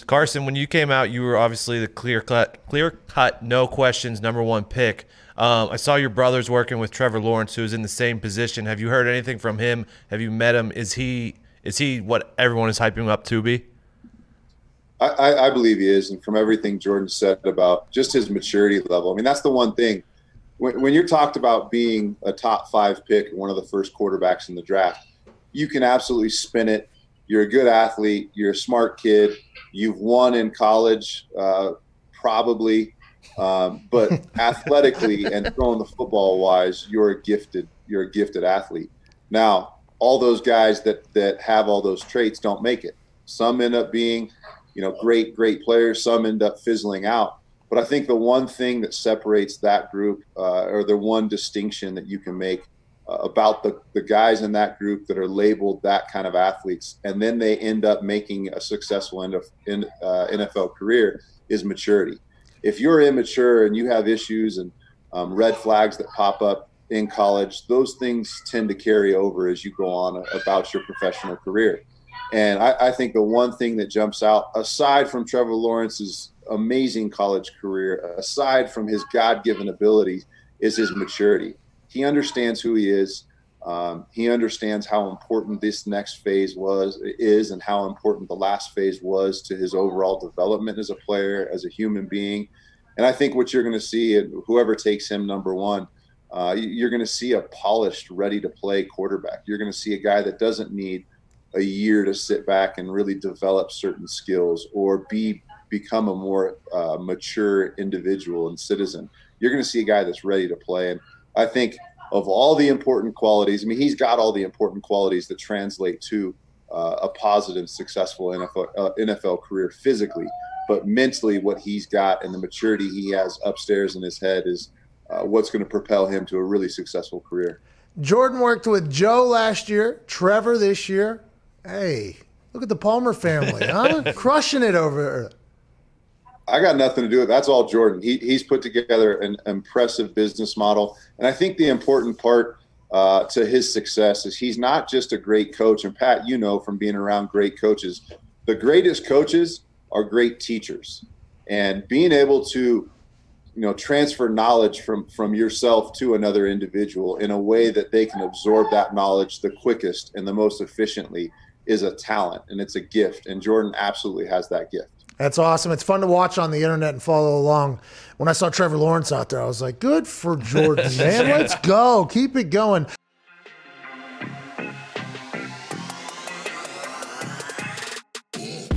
Carson, when you came out, you were obviously the clear cut, no questions #1 pick. I saw your brother's working with Trevor Lawrence, who is in the same position. Have you heard anything from him? Have you met him? Is he what everyone is hyping him up to be? I believe he is, and from everything Jordan said about just his maturity level, I mean, that's the one thing. When you're talked about being a top 5 pick, one of the first quarterbacks in the draft, you can absolutely spin it. You're a good athlete. You're a smart kid. You've won in college, probably, but athletically and throwing the football wise, you're a gifted athlete. Now, all those guys that have all those traits don't make it. Some end up being, great players. Some end up fizzling out. But I think the one thing that separates that group, or the one distinction that you can make about the guys in that group that are labeled that kind of athletes, and then they end up making a successful NFL career, is maturity. If you're immature and you have issues and red flags that pop up in college, those things tend to carry over as you go on about your professional career. And I think the one thing that jumps out, aside from Trevor Lawrence's amazing college career, aside from his God-given ability, is his maturity. He understands who he is. He understands how important this next phase is, and how important the last phase was to his overall development as a player, as a human being. And I think what you're going to see, whoever takes him #1, you're going to see a polished, ready-to-play quarterback. You're going to see a guy that doesn't need a year to sit back and really develop certain skills or become a more mature individual and citizen. You're going to see a guy that's ready to play. And I think of all the important qualities, I mean, he's got all the important qualities that translate to a positive, successful NFL career physically. But mentally, what he's got and the maturity he has upstairs in his head is what's going to propel him to a really successful career. Jordan worked with Joe last year, Trevor this year. Hey, look at the Palmer family, huh? Crushing it over there. I got nothing to do with it. That's all Jordan. He's put together an impressive business model. And I think the important part to his success is he's not just a great coach. And Pat, from being around great coaches, the greatest coaches are great teachers. And being able to, transfer knowledge from yourself to another individual in a way that they can absorb that knowledge the quickest and the most efficiently is a talent, and it's a gift. And Jordan absolutely has that gift. That's awesome. It's fun to watch on the internet and follow along. When I saw Trevor Lawrence out there, I was like, good for Jordan, man. Let's go. Keep it going.